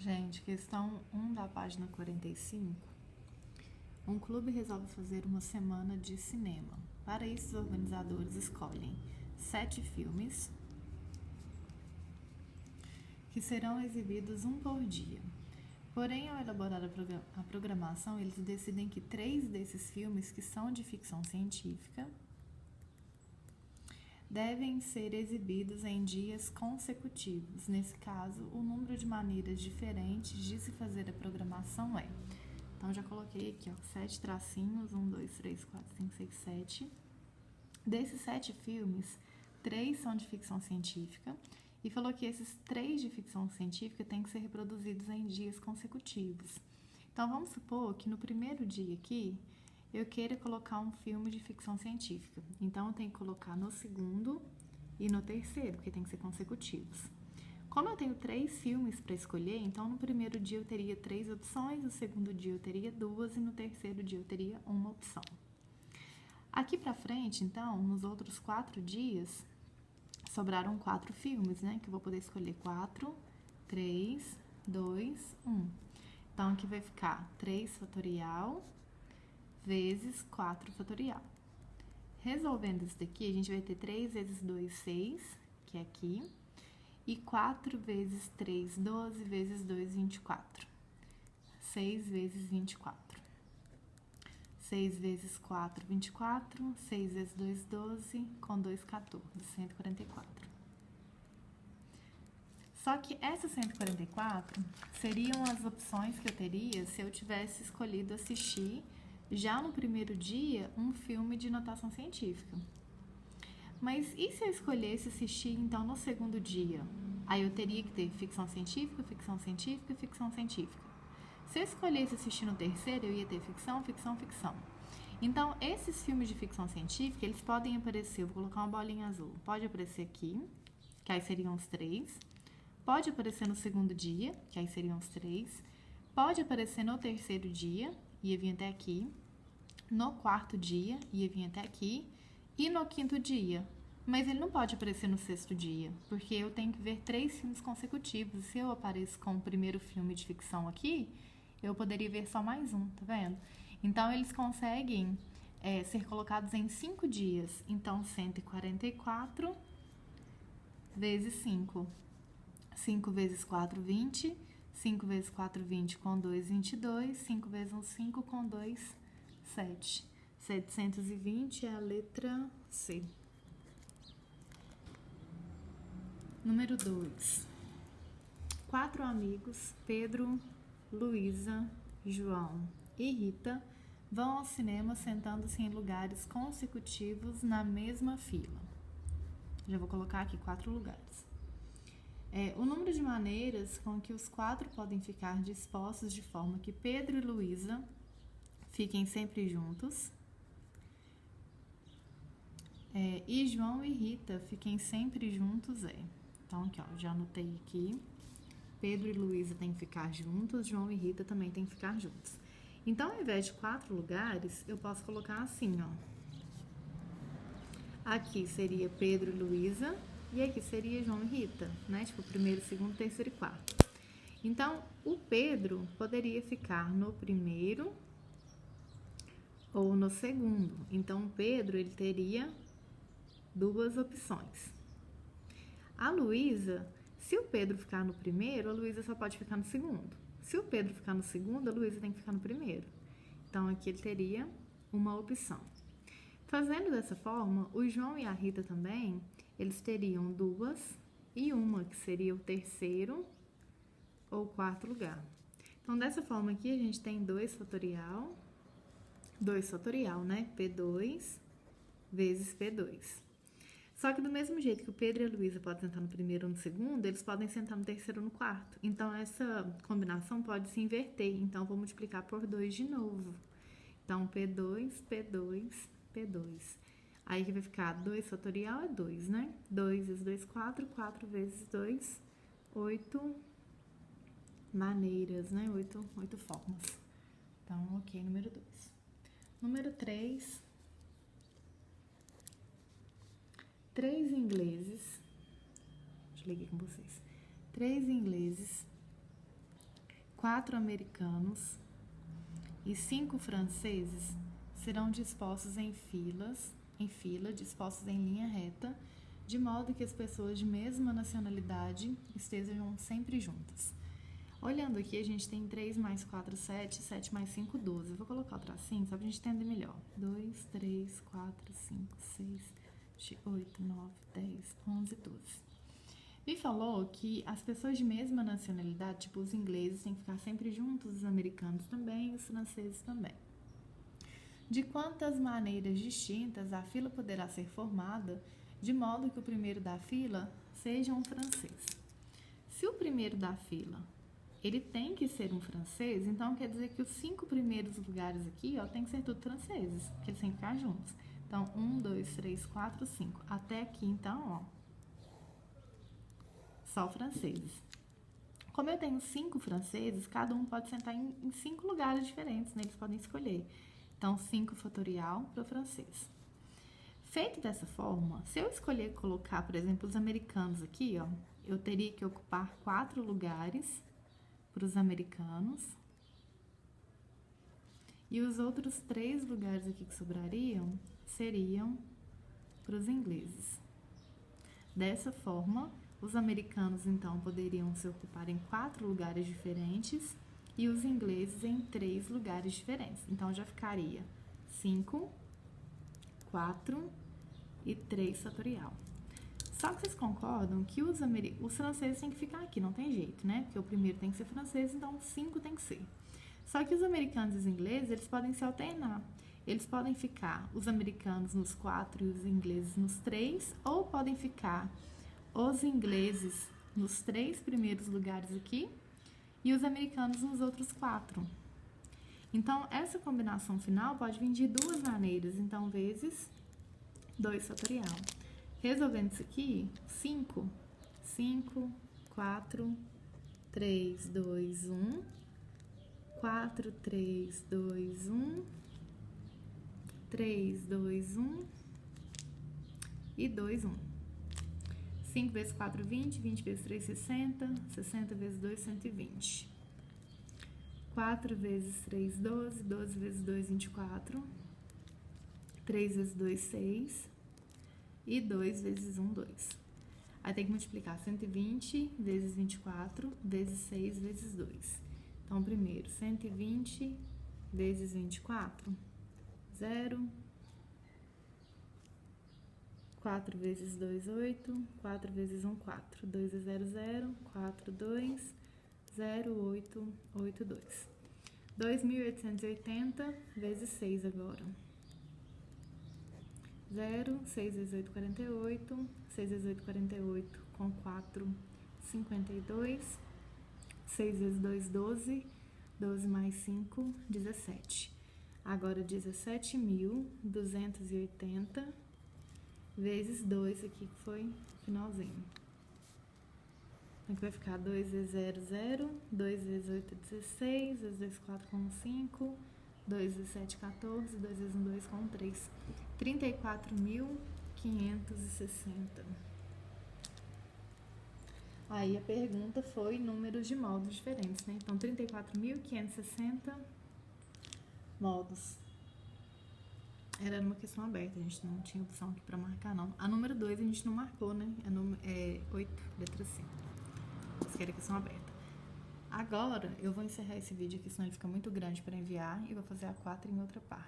Gente, questão 1 da página 45. Um clube resolve fazer uma semana de cinema. Para isso, os organizadores escolhem 7 filmes que serão exibidos um por dia. Porém, ao elaborar a programação, eles decidem que 3 desses filmes, que são de ficção científica, devem ser exibidos em dias consecutivos. Nesse caso, o número de maneiras diferentes de se fazer a programação é... Então, já coloquei aqui, 7 tracinhos, 1, 2, 3, 4, 5, 6, 7. Desses 7 filmes, 3 são de ficção científica e falou que esses 3 de ficção científica têm que ser reproduzidos em dias consecutivos. Então, vamos supor que no primeiro dia aqui, eu queira colocar um filme de ficção científica. Então, eu tenho que colocar no segundo e no terceiro, porque tem que ser consecutivos. Como eu tenho 3 filmes para escolher, então no primeiro dia eu teria 3 opções, no segundo dia eu teria 2 e no terceiro dia eu teria uma opção. Aqui para frente, então, nos outros 4 dias, sobraram 4 filmes, né? Que eu vou poder escolher 4, 3, 2, 1. Então, aqui vai ficar 3 fatorial vezes 4 fatorial. Resolvendo isso daqui, a gente vai ter 3 vezes 2, 6, que é aqui, e 4 vezes 3, 12, vezes 2, 24. 6 vezes 24. 6 vezes 4, 24. 6 vezes 2, 12. Com 2, 14. 144. Só que essas 144 seriam as opções que eu teria se eu tivesse escolhido assistir já no primeiro dia um filme de notação científica. Mas e se eu escolhesse assistir então no segundo dia? Aí eu teria que ter ficção científica, ficção científica e ficção científica. Se eu escolhesse assistir no terceiro, eu ia ter ficção, ficção, ficção. Então, esses filmes de ficção científica, eles podem aparecer, eu vou colocar uma bolinha azul, pode aparecer aqui, que aí seriam os 3. Pode aparecer no segundo dia, que aí seriam os 3. Pode aparecer no terceiro dia, ia vir até aqui. No quarto dia, ia vir até aqui. E no quinto dia. Mas ele não pode aparecer no sexto dia, porque eu tenho que ver 3 filmes consecutivos. Se eu apareço com o primeiro filme de ficção aqui, eu poderia ver só mais um, tá vendo? Então, eles conseguem ser colocados em 5 dias. Então, 144 vezes 5. 5 vezes 4, 20. 5 vezes 4, 20 com 2, 22. 5 vezes 1, 5 com 2, 7. 720 é a letra C. Número 2. 4 amigos, Pedro, Luísa, João e Rita, vão ao cinema sentando-se em lugares consecutivos na mesma fila. Já vou colocar aqui 4 lugares. O número de maneiras com que os 4 podem ficar dispostos de forma que Pedro e Luísa fiquem sempre juntos. E João e Rita fiquem sempre juntos Então, aqui, já anotei aqui. Pedro e Luísa têm que ficar juntos, João e Rita também têm que ficar juntos. Então, ao invés de 4 lugares, eu posso colocar assim, Aqui seria Pedro e Luísa, e aqui seria João e Rita, né? Tipo, primeiro, segundo, terceiro e quarto. Então, o Pedro poderia ficar no primeiro ou no segundo. Então, o Pedro, ele teria 2 opções. A Luísa, se o Pedro ficar no primeiro, a Luísa só pode ficar no segundo. Se o Pedro ficar no segundo, a Luísa tem que ficar no primeiro. Então, aqui ele teria uma opção. Fazendo dessa forma, o João e a Rita também, eles teriam 2 e uma, que seria o terceiro ou quarto lugar. Então, dessa forma aqui, a gente tem 2 fatorial, né? P2 vezes P2. Só que do mesmo jeito que o Pedro e a Luísa podem sentar no primeiro ou no segundo, eles podem sentar no terceiro ou no quarto. Então, essa combinação pode se inverter. Então, eu vou multiplicar por 2 de novo. Então, P2, P2, P2. Aí que vai ficar 2 fatorial é 2, né? 2 vezes 2, 4. 4 vezes 2, 8 maneiras, né? 8 formas. Então, ok, número 2. Número 3. 3 ingleses, deixa eu ler aqui com vocês. 3 ingleses 4 americanos e 5 franceses serão dispostos em fila, dispostos em linha reta, de modo que as pessoas de mesma nacionalidade estejam sempre juntas. Olhando aqui, a gente tem 3 mais 4, 7, 7 mais 5, 12. Eu vou colocar o tracinho só pra gente entender melhor. 2, 3, 4, 5, 6, 8, 9, 10, 11, 12. Me falou que as pessoas de mesma nacionalidade, tipo os ingleses, têm que ficar sempre juntos, os americanos também, os franceses também. De quantas maneiras distintas a fila poderá ser formada, de modo que o primeiro da fila seja um francês? Se o primeiro da fila ele tem que ser um francês, então quer dizer que os 5 primeiros lugares aqui, ó, tem que ser tudo franceses, porque eles têm que ficar juntos. Então, 1, 2, 3, 4, 5. Até aqui, então, ó, só franceses. Como eu tenho 5 franceses, cada um pode sentar em 5 lugares diferentes, né? Eles podem escolher. Então, 5 fatorial para o francês. Feito dessa forma, se eu escolher colocar, por exemplo, os americanos aqui, ó, eu teria que ocupar 4 lugares para os americanos. E os outros 3 lugares aqui que sobrariam seriam para os ingleses. Dessa forma, os americanos, então, poderiam se ocupar em 4 lugares diferentes e os ingleses em 3 lugares diferentes. Então, já ficaria 5, 4 e 3 fatorial. Só que vocês concordam que os franceses têm que ficar aqui, não tem jeito, né? Porque o primeiro tem que ser francês, então 5 tem que ser. Só que os americanos e os ingleses, eles podem se alternar. Eles podem ficar os americanos nos 4 e os ingleses nos 3, ou podem ficar os ingleses nos 3 primeiros lugares aqui e os americanos nos outros 4. Então, essa combinação final pode vir de 2 maneiras. Então, vezes 2 fatorial. Resolvendo isso aqui, 5, 4, 3, 2, 1, 4, 3, 2, 1, 3, 2, 1 e 2, 1. 5 vezes 4, 20, 20 vezes 3, 60, 60 vezes 2, 120. 4 vezes 3, 12, 12 vezes 2, 24. 3 vezes 2, 6. E 2 vezes 1, 2. Aí tem que multiplicar 120 vezes 24 vezes 6 vezes 2. Então, primeiro, 120 vezes 24, 0. 4 vezes 2, 8. 4 vezes 1, 4. 2 é 0, 0. 4, 2. 0, 8, 8, 2. 2.880 vezes 6 agora. 0, 6 vezes 8, 48, 6 vezes 8, 48, com 4, 52, 6 vezes 2, 12, 12 mais 5, 17. Agora, 17.280 vezes 2 aqui, que foi o finalzinho. Aqui vai ficar 2 vezes 0, 0, 2 vezes 8, 16, 2 vezes 4 com 5, 2 vezes 7, 14, 2 vezes 1, 2 com 3. 34.560. Aí a pergunta foi números de modos diferentes, né? Então, 34.560 modos. Era uma questão aberta, a gente não tinha opção aqui pra marcar, não. A número 2 a gente não marcou, né? É 8, letra C. Isso era questão aberta. Agora, eu vou encerrar esse vídeo aqui, senão ele fica muito grande para enviar, e vou fazer a 4 em outra parte.